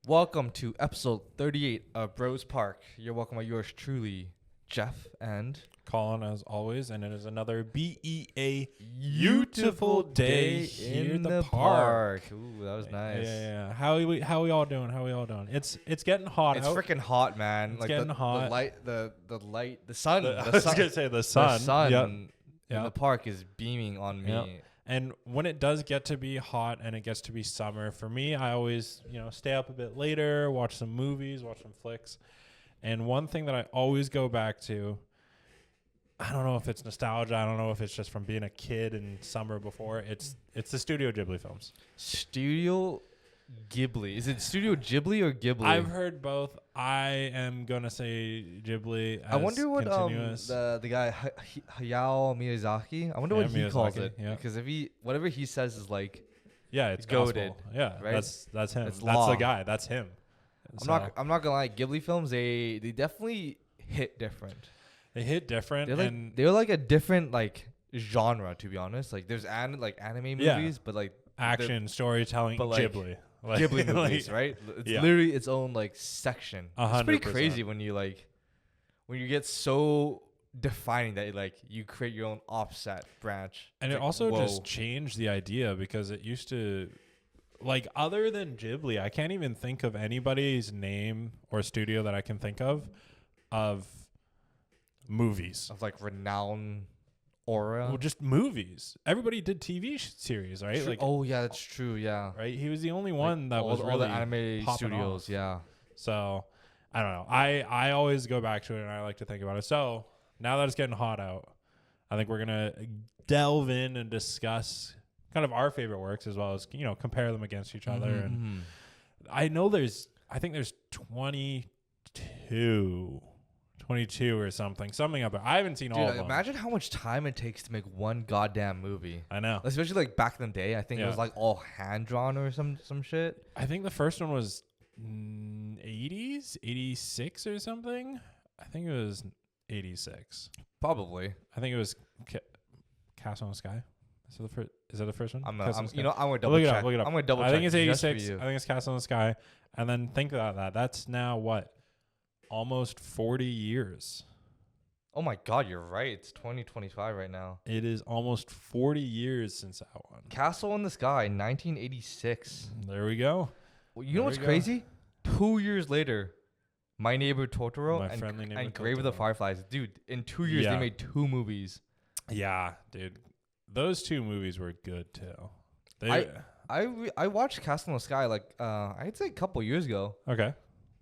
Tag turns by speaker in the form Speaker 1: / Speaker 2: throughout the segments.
Speaker 1: Welcome to episode 38 of Bros Park. You're welcome by yours truly, Jeff and
Speaker 2: Colin, as always, and it is another beautiful day here in the park.
Speaker 1: Ooh, that was nice.
Speaker 2: Yeah. How we all doing? It's getting hot.
Speaker 1: It's
Speaker 2: out.
Speaker 1: freaking hot, man.
Speaker 2: It's getting hot.
Speaker 1: The sun.
Speaker 2: I was gonna say the sun.
Speaker 1: The sun
Speaker 2: Yep.
Speaker 1: in the park is beaming on me.
Speaker 2: Yep. And when it does get to be hot and it gets to be summer, for me, I always, stay up a bit later, watch some movies, watch some flicks. And one thing that I always go back to, I don't know if it's nostalgia, I don't know if it's just from being a kid in summer before, it's the Studio Ghibli films.
Speaker 1: Studio Ghibli. Is it Studio Ghibli or Ghibli?
Speaker 2: I've heard both. I am gonna say Ghibli.
Speaker 1: I wonder what
Speaker 2: continuous.
Speaker 1: the guy Hayao Miyazaki. I wonder what he calls it.
Speaker 2: Yeah.
Speaker 1: Because whatever he says is like,
Speaker 2: it's
Speaker 1: goated.
Speaker 2: gospel. Yeah,
Speaker 1: right? That's
Speaker 2: That's him. That's
Speaker 1: law.
Speaker 2: the guy. That's him.
Speaker 1: I'm not gonna lie. Ghibli films they definitely hit different.
Speaker 2: They hit different.
Speaker 1: They're like a different like genre, to be honest. Like there's anime movies, but like
Speaker 2: action storytelling.
Speaker 1: but, like,
Speaker 2: Ghibli.
Speaker 1: Ghibli movies, right? It's literally its own like section.
Speaker 2: 100%.
Speaker 1: It's pretty crazy when you get so defining that you create your own offset branch.
Speaker 2: And it also just changed the idea because it used to, other than Ghibli, I can't even think of anybody's name or studio that I can think of movies.
Speaker 1: Of like renowned aura.
Speaker 2: Well, just movies. Everybody did TV series, right?
Speaker 1: True. Oh yeah, that's true. Yeah.
Speaker 2: Right. He was the only one that was
Speaker 1: all
Speaker 2: really
Speaker 1: the anime studios.
Speaker 2: off.
Speaker 1: Yeah.
Speaker 2: So I don't know. I always go back to it and I like to think about it. So now that it's getting hot out, I think we're gonna delve in and discuss kind of our favorite works as well as compare them against each other. And I know I think there's 22 or something up there. I haven't seen all of them.
Speaker 1: Imagine how much time it takes to make one goddamn movie.
Speaker 2: I know.
Speaker 1: Especially like back in the day. I think it was like all hand drawn or some shit.
Speaker 2: I think the first one was 80s, 86 or something. I think it was 86.
Speaker 1: Probably.
Speaker 2: I think it was Castle in the Sky. Is that the first one?
Speaker 1: I'm gonna double check.
Speaker 2: Look it up.
Speaker 1: I'm gonna double check.
Speaker 2: I think it's 86. I think it's Castle in the Sky. And then think about that. That's now what? Almost 40 years.
Speaker 1: Oh my God, you're right. It's 2025 right now.
Speaker 2: It is almost 40 years since that one.
Speaker 1: Castle in the Sky, 1986.
Speaker 2: There we go.
Speaker 1: Well, you know what's crazy? 2 years later, My Neighbor Totoro and Grave of the Fireflies. Dude, in 2 years, they made 2 movies.
Speaker 2: Yeah, dude. Those 2 movies were good, too.
Speaker 1: I watched Castle in the Sky, I'd say a couple years ago.
Speaker 2: Okay.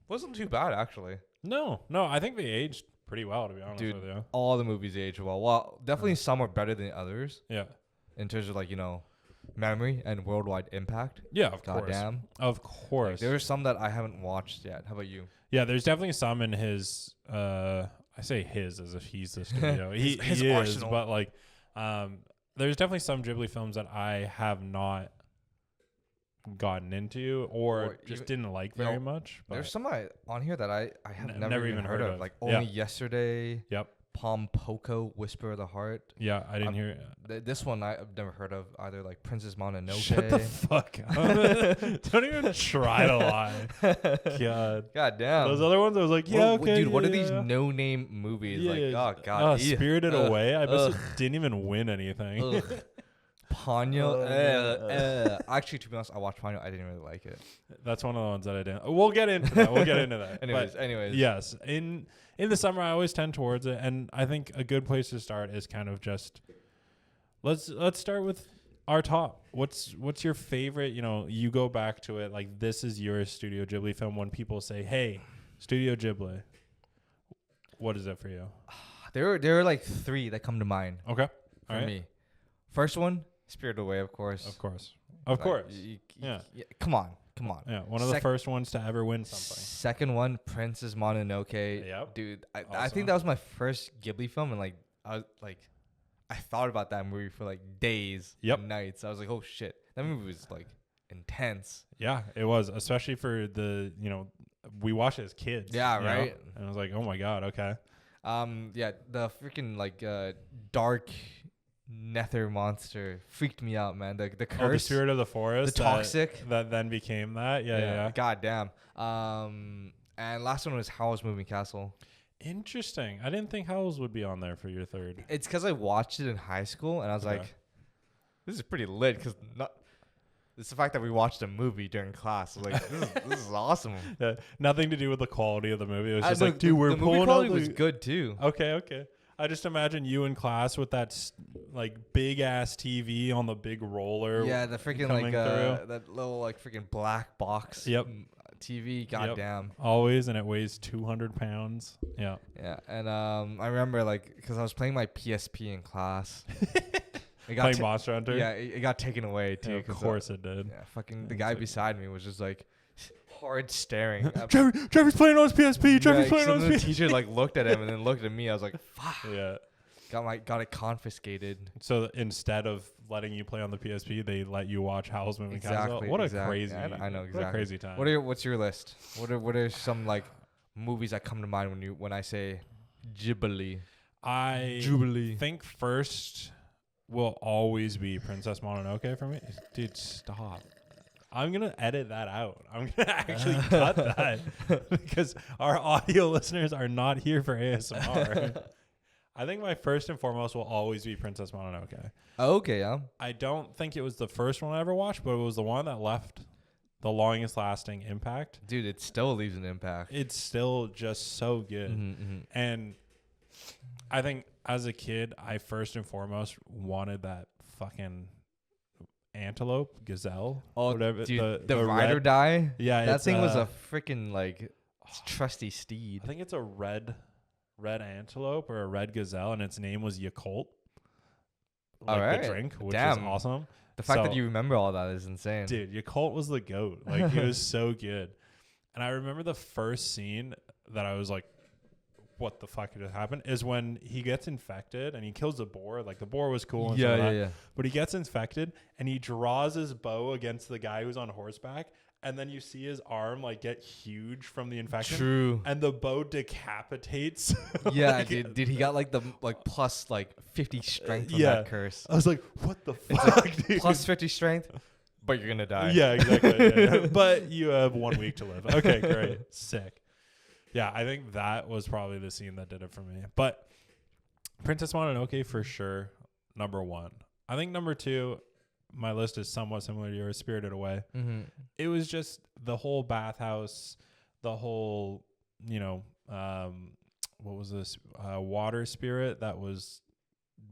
Speaker 1: Wasn't too bad, actually.
Speaker 2: No, I think they aged pretty well, to be honest with you.
Speaker 1: All the movies age well. Well, definitely some are better than others.
Speaker 2: Yeah.
Speaker 1: In terms of memory and worldwide impact.
Speaker 2: Yeah, of course.
Speaker 1: Goddamn.
Speaker 2: Of course.
Speaker 1: There are some that I haven't watched yet. How about you?
Speaker 2: Yeah, there's definitely some in his. I say his as if he's the studio. his
Speaker 1: he
Speaker 2: arsenal.
Speaker 1: is,
Speaker 2: but there's definitely some Ghibli films that I have not gotten into or just didn't like very much. But
Speaker 1: there's some on here that I have never even heard of. Like
Speaker 2: Only
Speaker 1: Yesterday.
Speaker 2: Yep.
Speaker 1: Pom Poko, Whisper of the Heart.
Speaker 2: Yeah, I didn't hear it.
Speaker 1: This one I've never heard of either. Like Princess Mononoke.
Speaker 2: Shut the fuck up! Don't even try to lie. God
Speaker 1: damn.
Speaker 2: Those other ones, I was like, okay,
Speaker 1: dude. What are these no-name movies? Oh God.
Speaker 2: Spirited Away. I bet it didn't even win anything.
Speaker 1: Ponyo. Actually, to be honest, I watched Ponyo. I didn't really like it.
Speaker 2: That's one of the ones that I didn't. We'll get into that.
Speaker 1: Anyways.
Speaker 2: Yes. In the summer, I always tend towards it, and I think a good place to start is kind of just let's start with our top. What's your favorite? You go back to it like this is your Studio Ghibli film. When people say, "Hey, Studio Ghibli," what is it for you?
Speaker 1: There are like 3 that come to mind.
Speaker 2: Okay,
Speaker 1: for me. First one, Spirited Away, of course.
Speaker 2: Of course.
Speaker 1: Yeah. Come on.
Speaker 2: Yeah, one of the first ones to ever win something.
Speaker 1: Second one, Princess Mononoke.
Speaker 2: Yep.
Speaker 1: Dude, I think that was my first Ghibli film, and I thought about that movie for days, and nights. I was like, oh shit, that movie was intense.
Speaker 2: Yeah, it was, especially for the we watched it as kids.
Speaker 1: Yeah, right.
Speaker 2: And I was like, oh my God, okay.
Speaker 1: The freaking dark nether monster freaked me out, man. The curse,
Speaker 2: the spirit of the forest,
Speaker 1: the toxic
Speaker 2: that then became that. Yeah.
Speaker 1: God damn. And last one was Howl's Moving Castle.
Speaker 2: Interesting. I didn't think Howl's would be on there for your third.
Speaker 1: It's because I watched it in high school and I was like, this is pretty lit because it's the fact that we watched a movie during class. Like, this is awesome.
Speaker 2: Yeah, nothing to do with the quality of the movie. It was just like,
Speaker 1: dude,
Speaker 2: we're
Speaker 1: the
Speaker 2: pulling
Speaker 1: movie quality
Speaker 2: out
Speaker 1: was good too.
Speaker 2: Okay. I just imagine you in class with that like big ass TV on the big roller.
Speaker 1: Yeah, the freaking like that little like freaking black box.
Speaker 2: Yep.
Speaker 1: TV. Goddamn.
Speaker 2: Always, and it weighs 200 pounds. Yeah.
Speaker 1: Yeah, and I remember like because I was playing my PSP in class.
Speaker 2: Playing Monster Hunter.
Speaker 1: Yeah, it got taken away too.
Speaker 2: Yeah, of course it did.
Speaker 1: Yeah, fucking the guy beside me was just like hard staring.
Speaker 2: Trevor's playing on his PSP. Trevor's playing on his PSP.
Speaker 1: The teacher like looked at him and then looked at me. I was like, fuck.
Speaker 2: Yeah.
Speaker 1: Got it confiscated.
Speaker 2: So instead of letting you play on the PSP, they let you watch Howl's Moving Castle. What a crazy!
Speaker 1: Yeah, I know exactly.
Speaker 2: What a crazy time.
Speaker 1: What's your list? What are some like movies that come to mind when I say Ghibli?
Speaker 2: I think first will always be Princess Mononoke for me. Dude, stop. I'm going to edit that out. I'm going to actually cut that because our audio listeners are not here for ASMR. I think my first and foremost will always be Princess Mononoke.
Speaker 1: Okay, yeah.
Speaker 2: I don't think it was the first one I ever watched, but it was the one that left the longest lasting impact.
Speaker 1: Dude, it still leaves an impact.
Speaker 2: It's still just so good. And I think as a kid, I first and foremost wanted that fucking antelope, gazelle, whatever.
Speaker 1: Dude, the ride or die.
Speaker 2: Yeah,
Speaker 1: that thing was a freaking like trusty steed.
Speaker 2: I think it's a red antelope or a red gazelle, and its name was Yakult. Like the drink, which is awesome.
Speaker 1: The fact that you remember all that is insane.
Speaker 2: Dude, Yakult was the GOAT. Like, it was so good. And I remember the first scene that I was like, what the fuck just happened? Is when he gets infected and he kills the boar. Like, the boar was cool and yeah. But he gets infected and he draws his bow against the guy who's on horseback. And then you see his arm like get huge from the infection.
Speaker 1: True.
Speaker 2: And the bow decapitates.
Speaker 1: Yeah, dude, he got like the plus 50 strength from that curse.
Speaker 2: I was like, what the fuck,
Speaker 1: like
Speaker 2: dude?
Speaker 1: Plus 50 strength, but you're gonna die.
Speaker 2: Yeah, exactly. Yeah. But you have 1 week to live. Okay, great. Sick. Yeah, I think that was probably the scene that did it for me. But Princess Mononoke for sure, number one. I think number two, my list is somewhat similar to yours, Spirited Away.
Speaker 1: Mm-hmm.
Speaker 2: It was just the whole bathhouse, the whole, what was this? Water spirit that was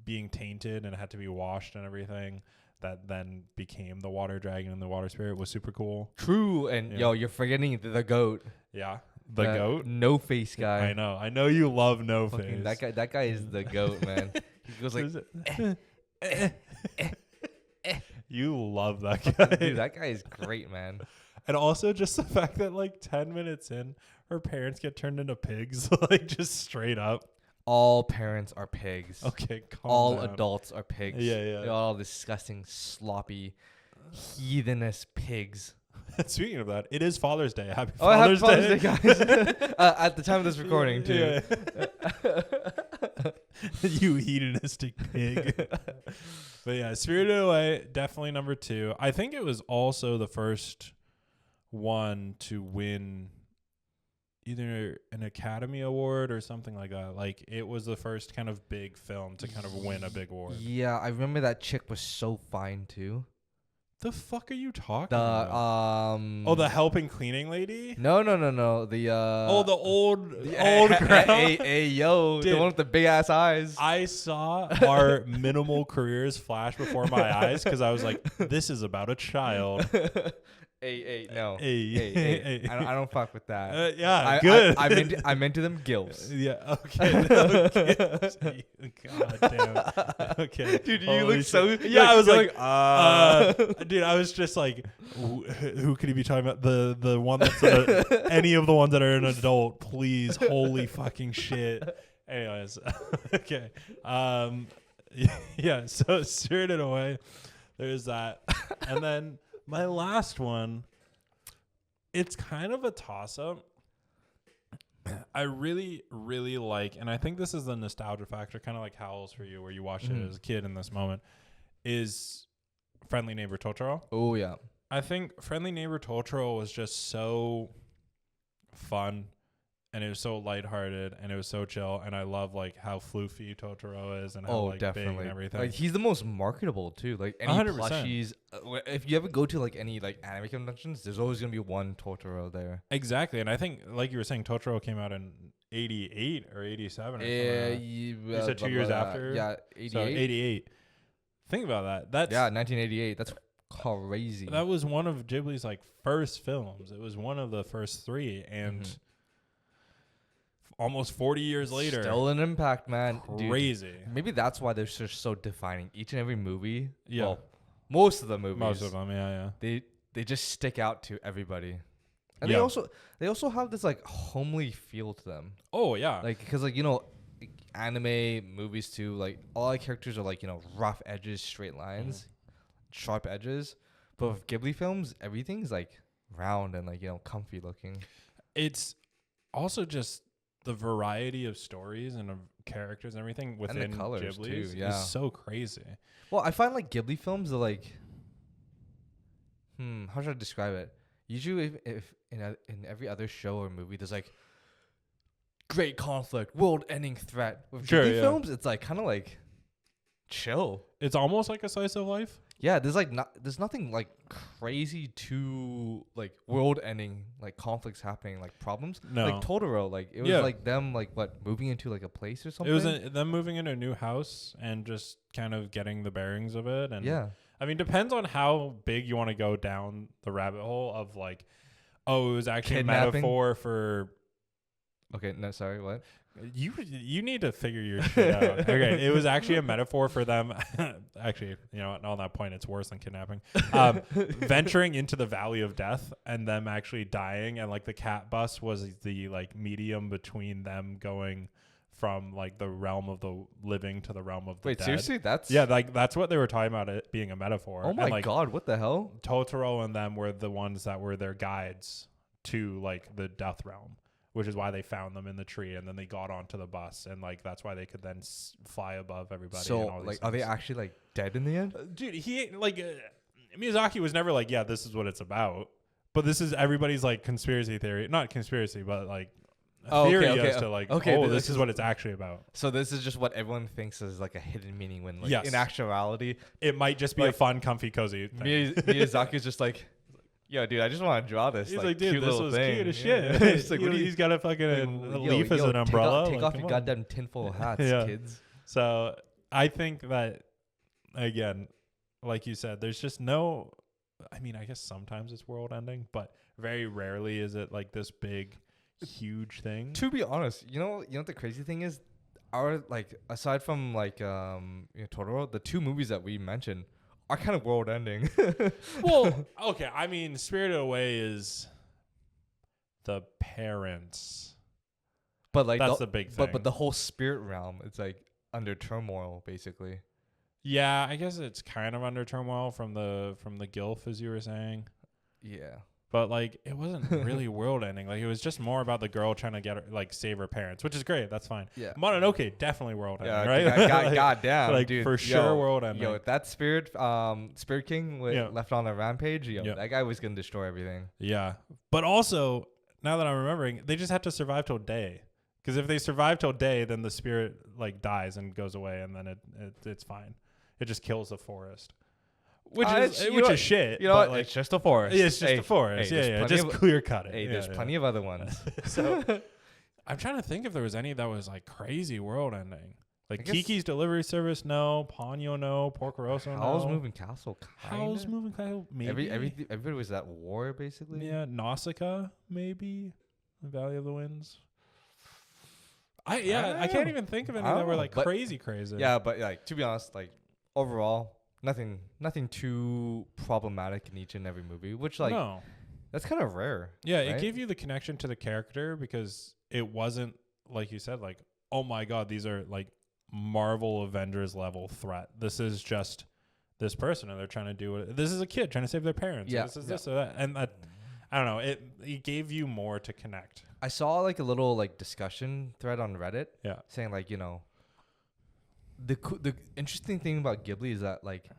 Speaker 2: being tainted and had to be washed and everything. That then became the water dragon and the water spirit was super cool.
Speaker 1: True. And you're forgetting the goat.
Speaker 2: Yeah. The goat?
Speaker 1: No face guy.
Speaker 2: I know you love No Face.
Speaker 1: That guy is the goat, man. He goes like
Speaker 2: You love that guy.
Speaker 1: Dude, that guy is great, man.
Speaker 2: And also just the fact that like 10 minutes in, her parents get turned into pigs, like just straight up.
Speaker 1: All parents are pigs.
Speaker 2: Okay,
Speaker 1: all
Speaker 2: down.
Speaker 1: adults are pigs.
Speaker 2: Yeah.
Speaker 1: They're all disgusting, sloppy, heathenous pigs.
Speaker 2: Speaking of that, it is Father's Day. Happy Father's Day,
Speaker 1: guys. At the time of this recording, too.
Speaker 2: Yeah. You hedonistic pig. But yeah, Spirited Away, definitely number two. I think it was also the first one to win either an Academy Award or something like that. Like, it was the first kind of big film to kind of win a big award.
Speaker 1: Yeah, I remember that chick was so fine, too.
Speaker 2: The fuck are you talking about? The helping cleaning lady?
Speaker 1: No. The
Speaker 2: the old girl.
Speaker 1: Hey, yo, dude, the one with the big ass eyes.
Speaker 2: I saw our minimal careers flash before my eyes because I was like, this is about a child.
Speaker 1: No. I don't fuck with that.
Speaker 2: Good.
Speaker 1: I'm into them gilfs.
Speaker 2: Yeah. Okay. God damn. Okay.
Speaker 1: Dude, you look so.
Speaker 2: Yeah, I was like, dude, I was just like, who could he be talking about? The one that's any of the ones that are an adult, please. Holy fucking shit. Anyways, okay. Yeah. So Spirited Away. There's that, and then. My last one, it's kind of a toss-up. I really, really like, and I think this is the nostalgia factor, kind of like Howl's for you, where you watched it as a kid in this moment, is Friendly Neighbor Totoro.
Speaker 1: Oh, yeah.
Speaker 2: I think Friendly Neighbor Totoro was just so fun, and it was so lighthearted, and it was so chill, and I love like how floofy Totoro is and how like big and everything.
Speaker 1: Like he's the most marketable too. Like any
Speaker 2: 100%.
Speaker 1: plushies, if you ever go to like any like anime conventions, there's always gonna be one Totoro there.
Speaker 2: Exactly, and I think like you were saying, Totoro came out in 88 or 87 or something. You said 2 years after.
Speaker 1: Yeah, 88.
Speaker 2: So 88. Think about that. That's
Speaker 1: 1988. That's crazy.
Speaker 2: That was one of Ghibli's like first films. It was one of the first 3, and almost 40 years later,
Speaker 1: still an impact, man.
Speaker 2: Crazy.
Speaker 1: Dude, maybe that's why they're just so defining. Each and every movie.
Speaker 2: Yeah.
Speaker 1: Well, most of the movies.
Speaker 2: Most of them. Yeah.
Speaker 1: They just stick out to everybody. And
Speaker 2: Yeah.
Speaker 1: they also have this like homely feel to them.
Speaker 2: Oh yeah.
Speaker 1: Like because like anime movies too. Like all the characters are like rough edges, straight lines, sharp edges. But with Ghibli films, everything's like round and like comfy looking.
Speaker 2: It's also just the variety of stories and of characters and everything within
Speaker 1: and the colors
Speaker 2: Ghibli's
Speaker 1: too, yeah.
Speaker 2: is so crazy.
Speaker 1: Well, I find like Ghibli films are like, how should I describe it? Usually, if in every other show or movie, there's like great conflict, world-ending threat. With Ghibli films, it's like kind of like chill.
Speaker 2: It's almost like a slice of life.
Speaker 1: Yeah, there's nothing like crazy to like world-ending like conflicts happening, like problems.
Speaker 2: No.
Speaker 1: Like Totoro, like it was like them like moving into like a place or something.
Speaker 2: It was them moving into a new house and just kind of getting the bearings of it. And
Speaker 1: yeah,
Speaker 2: I mean, depends on how big you want to go down the rabbit hole of like, oh, it was actually
Speaker 1: kidnapping?
Speaker 2: a metaphor for.
Speaker 1: Okay, no, sorry, what?
Speaker 2: You need to figure your shit out. Okay, it was actually a metaphor for them. Actually, on that point, it's worse than kidnapping. Venturing into the valley of death and them actually dying, and like the cat bus was the like medium between them going from like the realm of the living to the realm of the dead.
Speaker 1: Wait, seriously?
Speaker 2: That's what they were talking about, it being a metaphor.
Speaker 1: Oh my god, what the hell?
Speaker 2: Totoro and them were the ones that were their guides to like the death realm, which is why they found them in the tree, and then they got onto the bus, and like that's why they could then fly above everybody.
Speaker 1: So
Speaker 2: and all these
Speaker 1: like,
Speaker 2: things.
Speaker 1: are they actually like dead in the end?
Speaker 2: Dude, he like Miyazaki was never like, yeah, this is what it's about. But this is everybody's like conspiracy theory, not conspiracy, but like theory as to like, this is what it's actually about.
Speaker 1: So this is just what everyone thinks is like a hidden meaning when like in actuality
Speaker 2: it might just be
Speaker 1: like,
Speaker 2: a fun, comfy, cozy thing.
Speaker 1: Miyazaki's just like, yo, dude, I just want to draw this.
Speaker 2: He's
Speaker 1: like
Speaker 2: dude,
Speaker 1: cute
Speaker 2: this
Speaker 1: little
Speaker 2: was
Speaker 1: thing.
Speaker 2: cute as shit.
Speaker 1: It's like,
Speaker 2: He's got a fucking leaf as an umbrella.
Speaker 1: Take off your goddamn tinfoil hats, kids.
Speaker 2: So I think that, again, like you said, there's just no. I mean, I guess sometimes it's world ending, but very rarely is it like this big, huge thing.
Speaker 1: To be honest, you know what the crazy thing is, our like aside from like Totoro, the 2 movies that we mentioned are kind of world ending.
Speaker 2: Well, okay. I mean, Spirited Away is the parents,
Speaker 1: but like
Speaker 2: that's the big thing.
Speaker 1: But the whole spirit realm, it's like under turmoil, basically.
Speaker 2: Yeah, I guess it's kind of under turmoil from the Gilf, as you were saying.
Speaker 1: Yeah. But
Speaker 2: like, it wasn't really world ending. Like, it was just more about the girl trying to get her, like, save her parents, which is great. That's fine.
Speaker 1: Yeah.
Speaker 2: Mononoke, definitely world ending, right?
Speaker 1: like, goddamn,
Speaker 2: like,
Speaker 1: dude.
Speaker 2: for sure, world ending.
Speaker 1: Yo, that Spirit King left on a rampage, that guy was gonna destroy everything.
Speaker 2: Yeah, but also now that I'm remembering, they just have to survive till day. Because if they survive till day, then the spirit like dies and goes away, and then it's fine. It just kills the forest. Which is shit.
Speaker 1: You know what?
Speaker 2: Like,
Speaker 1: it's just a forest.
Speaker 2: Yeah, it's just a forest. Yeah. Just clear cut it.
Speaker 1: Hey, there's plenty of other ones.
Speaker 2: So I'm trying to think if there was any that was like crazy world ending. Like Kiki's Delivery Service, no. Ponyo, no. Porco Rosso, no.
Speaker 1: Howl's Moving Castle,
Speaker 2: Howl's Moving Castle, maybe.
Speaker 1: Everybody was at war, basically.
Speaker 2: Yeah, Nausicaa, maybe. The Valley of the Winds. I can't even think of any that were like crazy.
Speaker 1: Yeah, but like to be honest, like overall, nothing too problematic in each and every movie, which like that's kind of rare.
Speaker 2: Yeah, right? It gave you the connection to the character because it wasn't like you said, like, oh my god, these are like Marvel Avengers level threat. This is just this person and they're trying to do it. This is a kid trying to save their parents.
Speaker 1: Yeah,
Speaker 2: this is this or that, and that. I don't know. It gave you more to connect.
Speaker 1: I saw like a little like discussion thread on Reddit.
Speaker 2: Yeah.
Speaker 1: Saying like, you know, the interesting thing about Ghibli is that like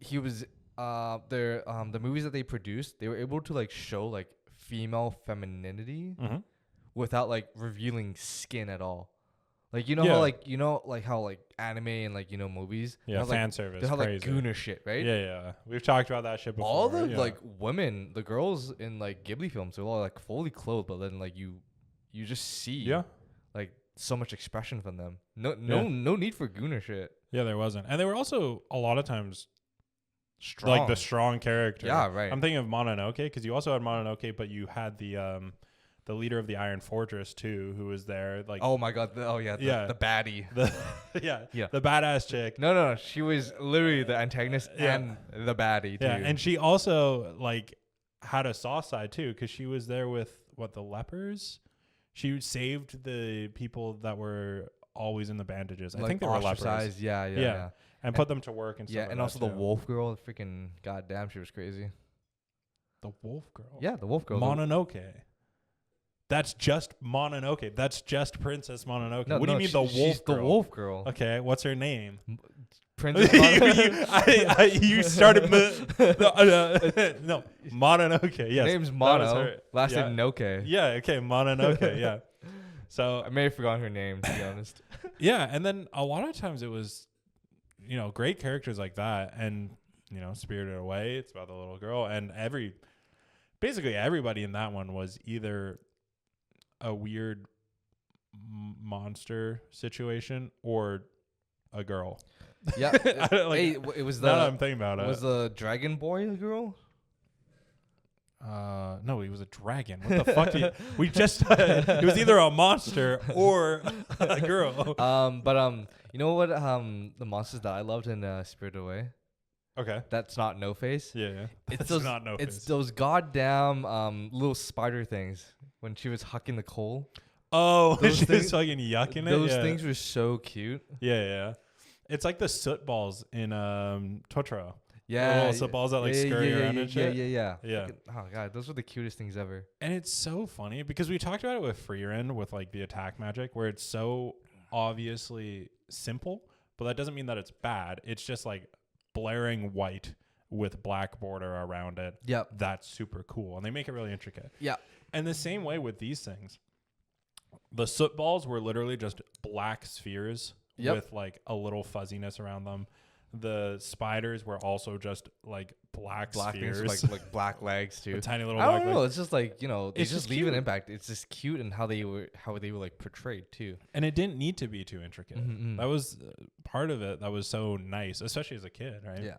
Speaker 1: he was the movies that they produced, they were able to like show like female femininity without like revealing skin at all. Like how like anime and like movies
Speaker 2: Fan service,
Speaker 1: they have like
Speaker 2: crazy.
Speaker 1: gooner shit, right?
Speaker 2: Yeah. We've talked about that shit before.
Speaker 1: All the like women, the girls in like Ghibli films, they're all like fully clothed, but then like you just see like so much expression from them. No need for gooner shit.
Speaker 2: Yeah, there wasn't, and they were also a lot of times
Speaker 1: Strong.
Speaker 2: like the strong character.
Speaker 1: Yeah, right.
Speaker 2: I'm thinking of Mononoke because you also had Mononoke, but you had the leader of the Iron Fortress too, who was there. Like,
Speaker 1: oh my god, the baddie.
Speaker 2: The badass chick.
Speaker 1: No, she was literally the antagonist and the baddie too.
Speaker 2: Yeah, and she also like had a soft side too because she was there with the lepers. She saved the people that were always in the bandages. I think they were lepers.
Speaker 1: Yeah.
Speaker 2: And put them to work and stuff.
Speaker 1: Yeah, and also the wolf girl. Freaking goddamn, she was crazy.
Speaker 2: The wolf girl.
Speaker 1: Yeah, the wolf girl.
Speaker 2: Mononoke. That's just Mononoke. That's just Princess Mononoke.
Speaker 1: No,
Speaker 2: what do you mean the wolf
Speaker 1: she's
Speaker 2: girl?
Speaker 1: The wolf girl.
Speaker 2: Okay, what's her name?
Speaker 1: Princess Mononoke.
Speaker 2: You started. No, Mononoke. Yes,
Speaker 1: name's Mono. Last name Noke.
Speaker 2: Yeah. Okay, Mononoke. Yeah. So
Speaker 1: I may have forgotten her name, to be honest.
Speaker 2: Yeah, and then a lot of times it was, great characters like that, and Spirited Away. It's about the little girl, and basically everybody in that one was either a weird monster situation or a girl.
Speaker 1: Yeah, it was the.
Speaker 2: Now that I'm thinking about it.
Speaker 1: Was the dragon boy a girl?
Speaker 2: No, he was a dragon. What the fuck? We just it was either a monster or a girl.
Speaker 1: You know what? The monsters that I loved in Spirited Away.
Speaker 2: Okay.
Speaker 1: That's not No Face.
Speaker 2: Yeah.
Speaker 1: It's those
Speaker 2: not No Face.
Speaker 1: It's those goddamn little spider things when she was hucking the coal.
Speaker 2: Oh, she was fucking yucking it.
Speaker 1: Those things were so cute.
Speaker 2: Yeah. It's like the soot balls in Totoro.
Speaker 1: Yeah,
Speaker 2: the little soot balls that scurry around and shit.
Speaker 1: Yeah.
Speaker 2: Fucking,
Speaker 1: oh god, those were the cutest things ever.
Speaker 2: And it's so funny because we talked about it with Freerend with like the attack magic, where it's so obviously simple, but that doesn't mean that it's bad. It's just like blaring white with black border around it.
Speaker 1: Yep,
Speaker 2: that's super cool, and they make it really intricate.
Speaker 1: Yeah,
Speaker 2: and the same way with these things, the soot balls were literally just black spheres with like a little fuzziness around them. The spiders were also just like black spheres,
Speaker 1: things, like black legs too.
Speaker 2: Tiny little.
Speaker 1: I
Speaker 2: black
Speaker 1: don't know.
Speaker 2: legs.
Speaker 1: It's just like it's just leave
Speaker 2: cute.
Speaker 1: an impact. It's just cute and how they were like portrayed too.
Speaker 2: And it didn't need to be too intricate.
Speaker 1: Mm-hmm.
Speaker 2: That was part of it. That was so nice, especially as a kid, right?
Speaker 1: Yeah.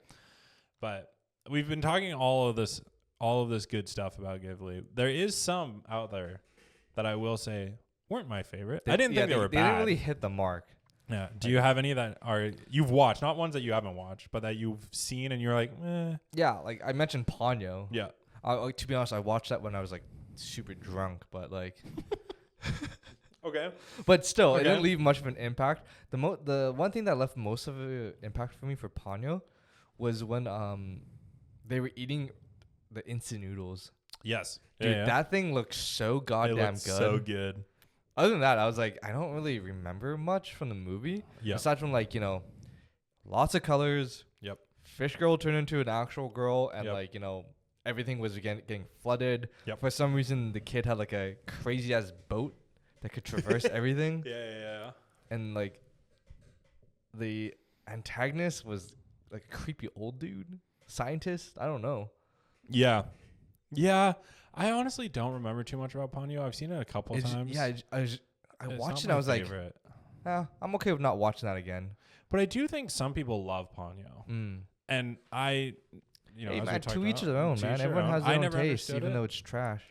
Speaker 2: But we've been talking all of this good stuff about Ghibli. There is some out there that I will say weren't my favorite. I didn't think they were bad.
Speaker 1: They didn't really hit the mark.
Speaker 2: Yeah. Do you have any that you've watched, not ones that you haven't watched, but that you've seen and you're like, eh?
Speaker 1: Yeah, like I mentioned Ponyo.
Speaker 2: Yeah.
Speaker 1: To be honest, I watched that when I was like super drunk, but like.
Speaker 2: Okay.
Speaker 1: But still, it didn't leave much of an impact. The one thing that left most of an impact for me for Ponyo was when they were eating the instant noodles.
Speaker 2: Yes.
Speaker 1: Dude, that thing looked so goddamn good.
Speaker 2: So good.
Speaker 1: Other than that, I was like, I don't really remember much from the movie.
Speaker 2: Yeah.
Speaker 1: Aside from like, lots of colors.
Speaker 2: Yep.
Speaker 1: Fish girl turned into an actual girl, and
Speaker 2: Yep.
Speaker 1: everything was getting flooded.
Speaker 2: Yep.
Speaker 1: For some reason, the kid had like a crazy ass boat that could traverse everything.
Speaker 2: Yeah.
Speaker 1: And like, the antagonist was like a creepy old dude, scientist. I don't know.
Speaker 2: Yeah. I honestly don't remember too much about Ponyo. I've seen it a couple times.
Speaker 1: I watched it and I was
Speaker 2: favorite.
Speaker 1: like, I'm okay with not watching that again.
Speaker 2: But I do think some people love Ponyo. And I,
Speaker 1: hey, man, to each their own, man. Everyone has their own taste, even though it's trash.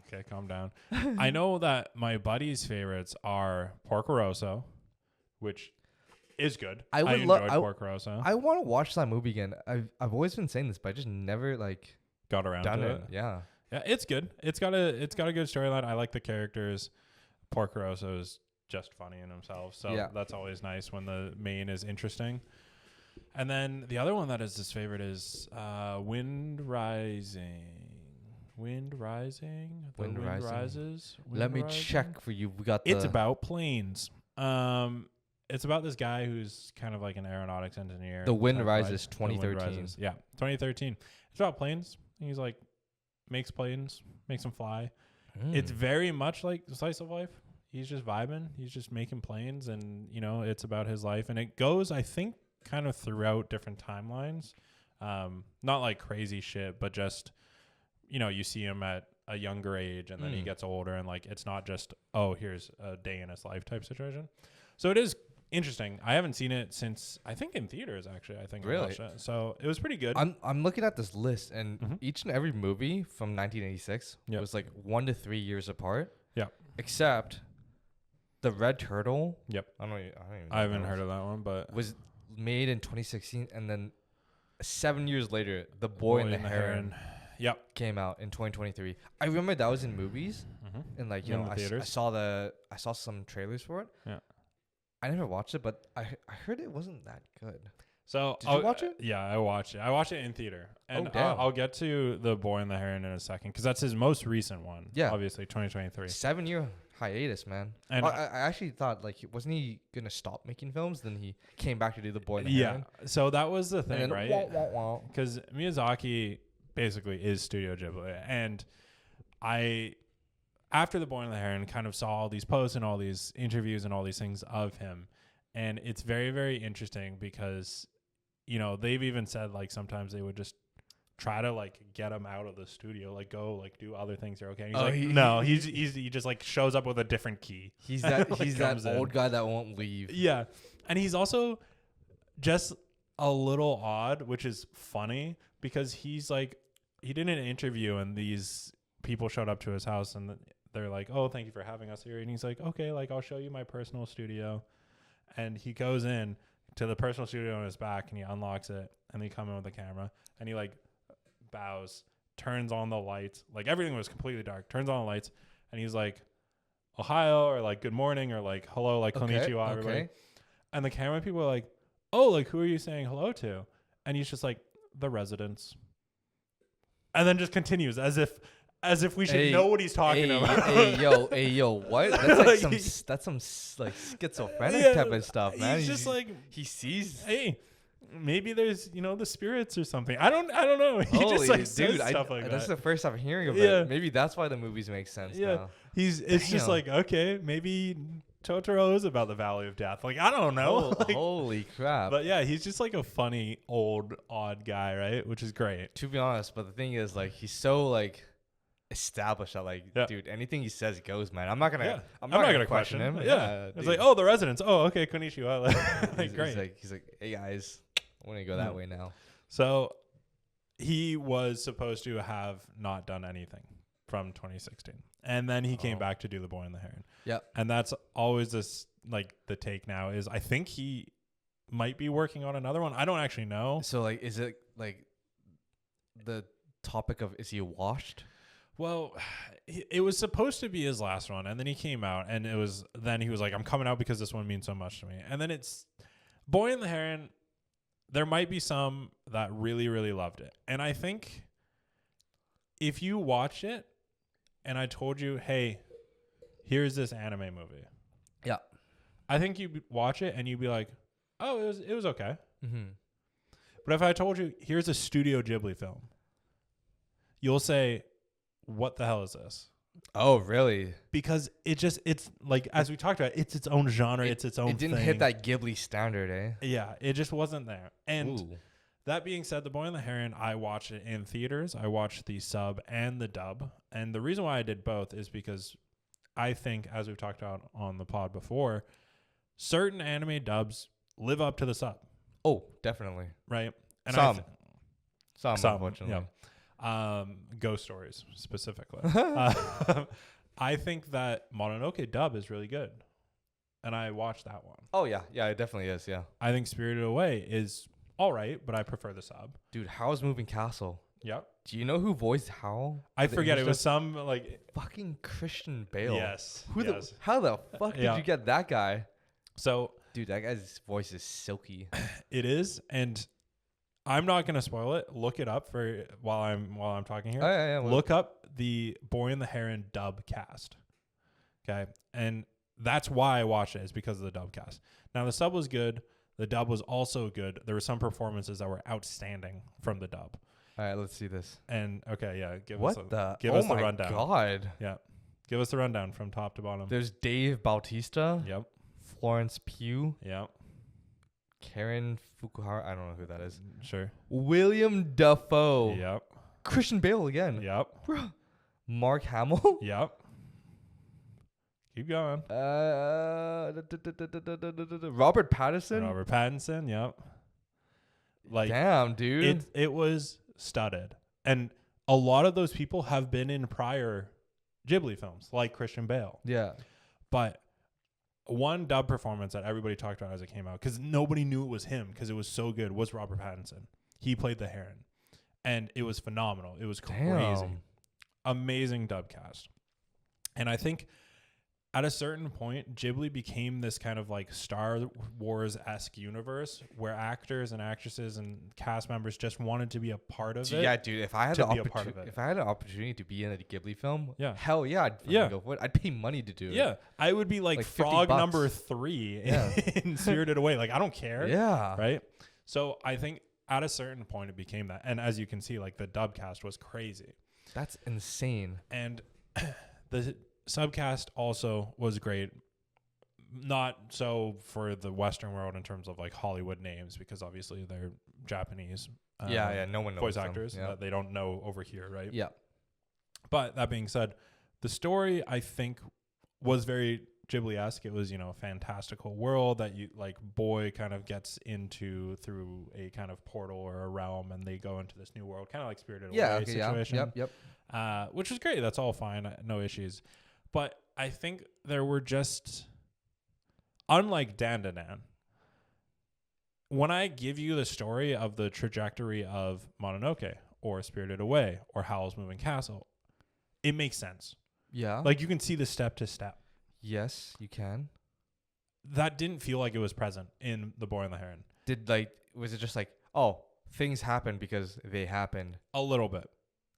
Speaker 2: Okay, calm down. I know that my buddy's favorites are Porco Rosso, which is good. I enjoyed Porco Rosso.
Speaker 1: I want to watch that movie again. I've always been saying this, but I just never
Speaker 2: got around to it.
Speaker 1: Yeah.
Speaker 2: Yeah, it's good. It's got a good storyline. I like the characters. Porco Rosso is just funny in himself, so that's always nice when the main is interesting. And then the other one that is his favorite is Wind Rising. Wind Rising. The
Speaker 1: Wind
Speaker 2: Wind
Speaker 1: Rising.
Speaker 2: Rises.
Speaker 1: Let me
Speaker 2: Rising?
Speaker 1: check for you. We got the.
Speaker 2: It's about planes. It's about this guy who's kind of like an aeronautics engineer.
Speaker 1: The Wind
Speaker 2: type,
Speaker 1: Rises,
Speaker 2: The Wind
Speaker 1: 2013.
Speaker 2: Rises. Yeah, 2013. It's about planes. He's like makes planes, makes them fly. It's very much like slice of life. He's just vibing. He's just making planes, and it's about his life. And it goes, I think, kind of throughout different timelines. Not like crazy shit, but just you see him at a younger age, and then he gets older, and like it's not just here's a day in his life type situation. So it is interesting. I haven't seen it since I think in theaters actually. I think I
Speaker 1: Really?
Speaker 2: watched it. So it was pretty good.
Speaker 1: I'm looking at this list, and each and every movie from 1986
Speaker 2: Yep.
Speaker 1: was like 1 to 3 years apart.
Speaker 2: Yeah.
Speaker 1: Except the Red Turtle.
Speaker 2: Yep.
Speaker 1: I don't even know
Speaker 2: I haven't
Speaker 1: what
Speaker 2: heard of that one, but
Speaker 1: was made in 2016, and then 7 years later, The Boy and the Heron
Speaker 2: Yep.
Speaker 1: came out in 2023. I remember that was in movies, and like
Speaker 2: In the
Speaker 1: I
Speaker 2: theaters?
Speaker 1: saw some trailers for it.
Speaker 2: Yeah.
Speaker 1: I never watched it, but I heard it wasn't that good.
Speaker 2: So
Speaker 1: Did you watch it?
Speaker 2: Yeah, I watched it. I watched it in theater, and
Speaker 1: damn.
Speaker 2: I'll get to The Boy and the Heron in a second because that's his most recent one.
Speaker 1: Yeah.
Speaker 2: Obviously 2023.
Speaker 1: 7-year hiatus, man.
Speaker 2: And
Speaker 1: I actually thought like wasn't he gonna stop making films? Then he came back to do The Boy and the
Speaker 2: yeah.
Speaker 1: Heron.
Speaker 2: So that was the thing,
Speaker 1: And then
Speaker 2: right?
Speaker 1: wah, wah, wah.
Speaker 2: Because Miyazaki basically is Studio Ghibli, and after The Boy and the Heron, kind of saw all these posts and all these interviews and all these things of him, and it's very, very interesting because they've even said like sometimes they would just try to like get him out of the studio, like go like do other things. Are okay. And he's he just like shows up with a different key.
Speaker 1: He's that
Speaker 2: Like,
Speaker 1: he's that
Speaker 2: comes in.
Speaker 1: old guy that won't leave.
Speaker 2: Yeah, and he's also just a little odd, which is funny because he's like he did an interview and these people showed up to his house and they're like, "Oh, thank you for having us here." And he's like, "Okay, like I'll show you my personal studio." And he goes in to the personal studio in his back and he unlocks it and they come in with the camera and he like bows, turns on the lights, like everything was completely dark, turns on the lights, and he's like, "Ohio," or like "Good morning," or like "Hello," like "Konnichiwa," everybody. And the camera people are like, "Oh, like who are you saying hello to?" And he's just like, "The residents." And then just continues as if we should know what he's talking about.
Speaker 1: Hey yo, what? That's like some like schizophrenic type of stuff, man.
Speaker 2: He's just like
Speaker 1: he sees.
Speaker 2: Hey, maybe there's the spirits or something. I don't know. He
Speaker 1: Holy
Speaker 2: just like
Speaker 1: dude,
Speaker 2: says stuff like
Speaker 1: that's
Speaker 2: that.
Speaker 1: the first I'm hearing of
Speaker 2: Yeah.
Speaker 1: it. Maybe that's why the movies make sense.
Speaker 2: Yeah,
Speaker 1: now.
Speaker 2: it's just
Speaker 1: Damn.
Speaker 2: like, okay, maybe Totoro is about the Valley of Death. Like I don't know. Like,
Speaker 1: Holy crap!
Speaker 2: but yeah, he's just like a funny old odd guy, right? Which is great.
Speaker 1: To be honest, but the thing is, like, he's so like established that like, dude, anything he says goes, man. I'm not gonna question him.
Speaker 2: Yeah, it's
Speaker 1: dude.
Speaker 2: like, oh, the residents. Oh, okay, Konnichiwa. Like, great.
Speaker 1: He's like, hey guys, I want to go that way now.
Speaker 2: So he was supposed to have not done anything from 2016. And then he came back to do The Boy and the Heron.
Speaker 1: Yep.
Speaker 2: And that's always this, like, the take now is I think he might be working on another one. I don't actually know.
Speaker 1: So, like, is it, like, the topic of is he washed?
Speaker 2: Well, it was supposed to be his last one. And then he came out and then he was like, I'm coming out because this one means so much to me. And then it's Boy and the Heron. There might be some that really, really loved it. And I think if you watch it and I told you, hey, here's this anime movie.
Speaker 1: Yeah.
Speaker 2: I think you'd watch it and you'd be like, oh, it was okay.
Speaker 1: Mm-hmm.
Speaker 2: But if I told you, here's a Studio Ghibli film, you'll say, what the hell is this?
Speaker 1: Oh, really?
Speaker 2: Because it's like, as we talked about, it's its own genre. It's its own thing.
Speaker 1: It didn't hit that Ghibli standard, eh?
Speaker 2: Yeah, it just wasn't there. And
Speaker 1: Ooh.
Speaker 2: That being said, The Boy and the Heron, I watched it in theaters. I watched the sub and the dub. And the reason why I did both is because I think, as we've talked about on the pod before, certain anime dubs live up to the sub.
Speaker 1: Oh, definitely.
Speaker 2: Right? And
Speaker 1: Some, unfortunately.
Speaker 2: Yeah. Ghost Stories, specifically. I think that Mononoke dub is really good. And I watched that one.
Speaker 1: Oh, yeah. Yeah, it definitely is, yeah.
Speaker 2: I think Spirited Away is all right, but I prefer the sub.
Speaker 1: Dude, Howl's Moving Castle.
Speaker 2: Yep.
Speaker 1: Do you know who voiced Howl?
Speaker 2: I forget. It was some like
Speaker 1: fucking Christian Bale.
Speaker 2: Yes.
Speaker 1: How the fuck did you get that guy?
Speaker 2: So,
Speaker 1: dude, that guy's voice is silky.
Speaker 2: It is, and I'm not gonna spoil it. Look it up for while I'm talking here.
Speaker 1: Oh, yeah.
Speaker 2: Look up the Boy and the Heron dub cast. Okay, and that's why I watched it, is because of the dub cast. Now the sub was good. The dub was also good. There were some performances that were outstanding from the dub.
Speaker 1: All right, let's see this.
Speaker 2: And okay, yeah, give
Speaker 1: What
Speaker 2: us
Speaker 1: the
Speaker 2: rundown.
Speaker 1: God.
Speaker 2: Yeah, give us the rundown from top to bottom.
Speaker 1: There's Dave Bautista.
Speaker 2: Yep.
Speaker 1: Florence Pugh.
Speaker 2: Yep.
Speaker 1: Karen Fukuhara. I don't know who that is.
Speaker 2: Sure.
Speaker 1: William Dafoe.
Speaker 2: Yep.
Speaker 1: Christian Bale again.
Speaker 2: Yep.
Speaker 1: Mark Hamill.
Speaker 2: Yep. Keep going.
Speaker 1: Robert Pattinson.
Speaker 2: Robert Pattinson. Yep. Like,
Speaker 1: damn, dude.
Speaker 2: It was studded, and a lot of those people have been in prior Ghibli films, like Christian Bale.
Speaker 1: Yeah.
Speaker 2: But one dub performance that everybody talked about as it came out, because nobody knew it was him because it was so good, was Robert Pattinson. He played the Heron, and it was phenomenal. It was crazy.
Speaker 1: Damn.
Speaker 2: Amazing dub cast. And I think at a certain point, Ghibli became this kind of like Star Wars-esque universe where actors and actresses and cast members just wanted to be a part of it.
Speaker 1: Yeah, dude. If I had
Speaker 2: if
Speaker 1: I had an opportunity to be in a Ghibli film,
Speaker 2: yeah,
Speaker 1: hell yeah, I'd fucking go for it. I'd pay money to do it.
Speaker 2: Yeah, I would be like Frog
Speaker 1: $50.
Speaker 2: number 3 in Spirited Away. Like, I don't care.
Speaker 1: Yeah.
Speaker 2: Right. So I think at a certain point it became that, and as you can see, like the dub cast was crazy.
Speaker 1: That's insane.
Speaker 2: And the subcast also was great. Not so for the Western world in terms of like Hollywood names, because obviously they're Japanese.
Speaker 1: No one knows
Speaker 2: voice
Speaker 1: them.
Speaker 2: actors that they don't know over here, right?
Speaker 1: Yeah.
Speaker 2: But that being said, the story I think was very Ghibli-esque. It was, a fantastical world that you like boy kind of gets into through a kind of portal or a realm, and they go into this new world, kind of like Spirited Away situation.
Speaker 1: Yep.
Speaker 2: Which is great. That's all fine. No issues. But I think there were just, unlike Dandadan, when I give you the story of the trajectory of Mononoke or Spirited Away or Howl's Moving Castle, it makes sense.
Speaker 1: Yeah.
Speaker 2: Like, you can see the step to step.
Speaker 1: Yes, you can.
Speaker 2: That didn't feel like it was present in The Boy and the Heron.
Speaker 1: Was it just like, oh, things happen because they happened?
Speaker 2: A little bit.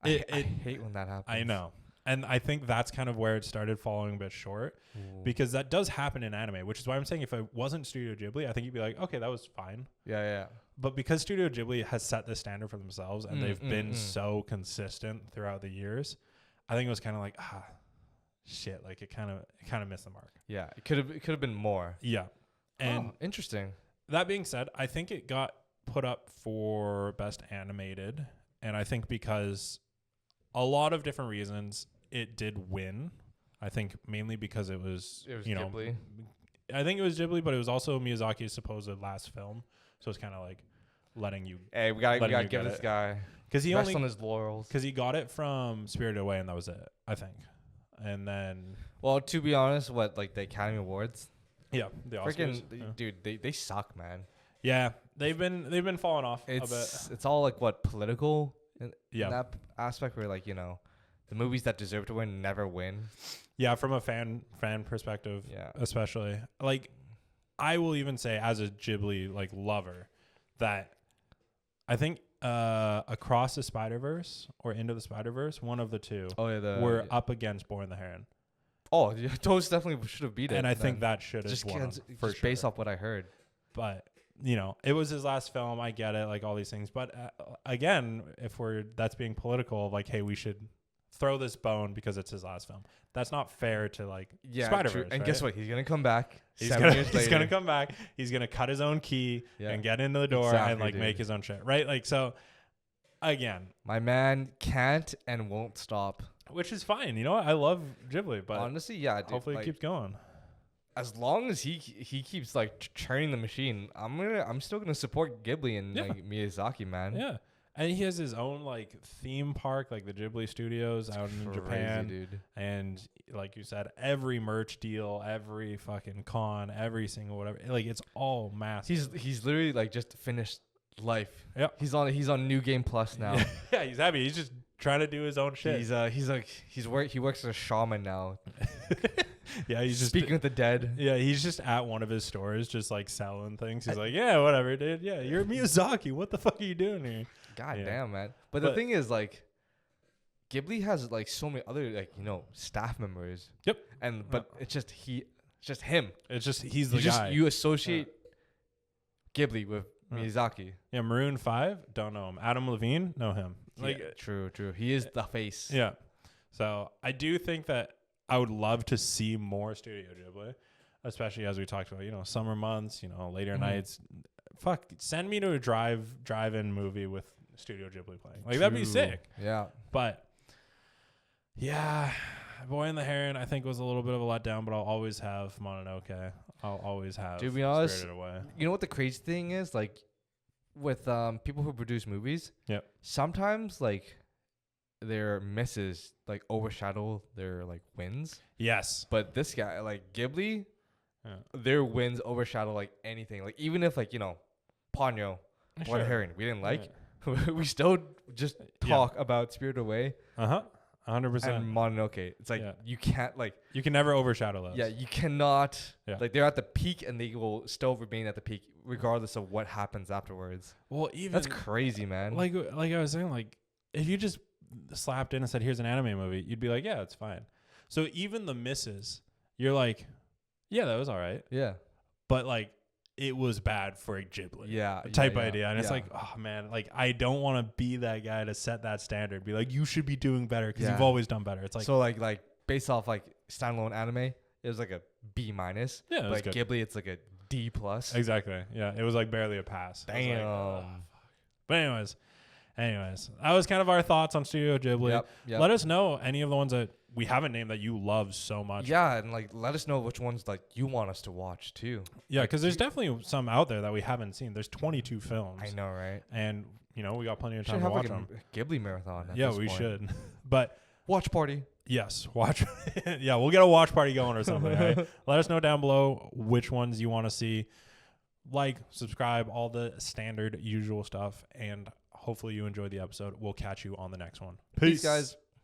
Speaker 1: I hate when that happens.
Speaker 2: I know. And I think that's kind of where it started falling a bit short.
Speaker 1: Ooh.
Speaker 2: Because that does happen in anime, which is why I'm saying if it wasn't Studio Ghibli, I think you'd be like, okay, that was fine.
Speaker 1: Yeah.
Speaker 2: But because Studio Ghibli has set the standard for themselves and they've been so consistent throughout the years, I think it was kind of like, shit, like it kind of missed the mark.
Speaker 1: Yeah, it could have been more.
Speaker 2: Yeah. And
Speaker 1: interesting.
Speaker 2: That being said, I think it got put up for Best Animated, and I think because a lot of different reasons it did win. I think mainly because it was
Speaker 1: Ghibli.
Speaker 2: I think it was Ghibli, but it was also Miyazaki's supposed last film, so it's kind of like letting you.
Speaker 1: Hey, we gotta give this guy,
Speaker 2: because he
Speaker 1: rest on his laurels,
Speaker 2: because he got it from Spirited Away, and that was it, I think. And then,
Speaker 1: well, to be honest, the Academy Awards,
Speaker 2: the Oscars,
Speaker 1: dude, they suck, man.
Speaker 2: Yeah, they've been falling off a bit.
Speaker 1: It's all like political in
Speaker 2: that
Speaker 1: aspect where the movies that deserve to win never win.
Speaker 2: Yeah, from a fan perspective, especially. Like, I will even say as a Ghibli lover that I think Across the Spider-Verse or Into the Spider-Verse, one of the two, were up against Boy and the Heron.
Speaker 1: Oh, yeah, those definitely should have beat it.
Speaker 2: And I think that should have won for sure.
Speaker 1: Based off what I heard.
Speaker 2: But it was his last film. I get it, like all these things. But again, if that's being political, like, hey, we should throw this bone because it's his last film. That's not fair to Spider-Verse.
Speaker 1: And guess what? He's gonna come back.
Speaker 2: He's gonna come back. He's gonna cut his own key and get into the door and make his own shit. Right? Like, so again,
Speaker 1: my man can't and won't stop.
Speaker 2: Which is fine. You know what? I love Ghibli, but
Speaker 1: honestly, yeah, dude,
Speaker 2: hopefully it keeps going.
Speaker 1: As long as he keeps churning the machine, I'm still gonna support Ghibli and Miyazaki, man.
Speaker 2: Yeah. And he has his own theme park, like the Ghibli Studios out in Japan,
Speaker 1: dude.
Speaker 2: And like you said, every merch deal, every fucking con, every single whatever, it's all massive.
Speaker 1: He's literally just finished life.
Speaker 2: Yep.
Speaker 1: He's on New Game Plus now.
Speaker 2: Yeah, he's happy. He's just trying to do his own shit.
Speaker 1: He works as a shaman now.
Speaker 2: Yeah, he's just
Speaker 1: speaking with the dead.
Speaker 2: Yeah, he's just at one of his stores, just like selling things. He's like, yeah, whatever, dude. Yeah, you're Miyazaki. What the fuck are you doing here?
Speaker 1: God damn, man. But the thing is, like, Ghibli has like so many other like staff members.
Speaker 2: Yep.
Speaker 1: But it's just him.
Speaker 2: It's just he's the guy.
Speaker 1: You associate Ghibli with Miyazaki.
Speaker 2: Yeah, Maroon 5, don't know him. Adam Levine, know him. Like
Speaker 1: true. He is the face.
Speaker 2: Yeah. So I do think that I would love to see more Studio Ghibli, especially as we talked about, summer months, later nights. Fuck, send me to a drive-in movie with Studio Ghibli playing. Like, that'd be sick.
Speaker 1: Yeah.
Speaker 2: But, yeah, Boy and the Heron, I think, was a little bit of a letdown, but I'll always have Mononoke. I'll always have
Speaker 1: to be honest,
Speaker 2: Spirited Away.
Speaker 1: You know what the crazy thing is? Like, with people who produce movies,
Speaker 2: yep.
Speaker 1: sometimes, like, their misses like overshadow their like wins.
Speaker 2: Yes.
Speaker 1: But this guy, like Ghibli, their wins overshadow like anything. Like even if like Ponyo, Boy and the Heron, we didn't like, we still just talk about Spirited Away.
Speaker 2: 100%.
Speaker 1: And Mononoke. It's like you can't like
Speaker 2: you can never overshadow those.
Speaker 1: Yeah, you cannot. Like they're at the peak and they will still remain at the peak regardless of what happens afterwards.
Speaker 2: Well, even
Speaker 1: that's crazy, man.
Speaker 2: Like I was saying, like if you just slapped in and said, here's an anime movie, you'd be like, yeah, it's fine. So even the misses, you're like, yeah, that was all right.
Speaker 1: Yeah.
Speaker 2: But like, it was bad for a Ghibli.
Speaker 1: Yeah.
Speaker 2: Type idea. And it's like, oh man, like I don't want to be that guy to set that standard. Be like, you should be doing better because you've always done better. It's like,
Speaker 1: so like based off like standalone anime, it was like a B-.
Speaker 2: Yeah.
Speaker 1: But like Ghibli, it's like a D+.
Speaker 2: Exactly. Yeah. It was like barely a pass.
Speaker 1: Damn.
Speaker 2: Like, oh, but anyways, that was kind of our thoughts on Studio Ghibli. Yep. Let us know any of the ones that we haven't named that you love so much.
Speaker 1: Yeah, and like let us know which ones like you want us to watch too.
Speaker 2: Yeah, because there's definitely some out there that we haven't seen. There's 22 films.
Speaker 1: I know, right?
Speaker 2: And we got plenty of time to watch them.
Speaker 1: Ghibli marathon.
Speaker 2: Yeah, we should. But
Speaker 1: watch party.
Speaker 2: Yes, watch. Yeah, we'll get a watch party going or something. Right? Let us know down below which ones you want to see. Like, subscribe, all the standard usual stuff, and hopefully you enjoyed the episode. We'll catch you on the next one.
Speaker 1: Peace guys.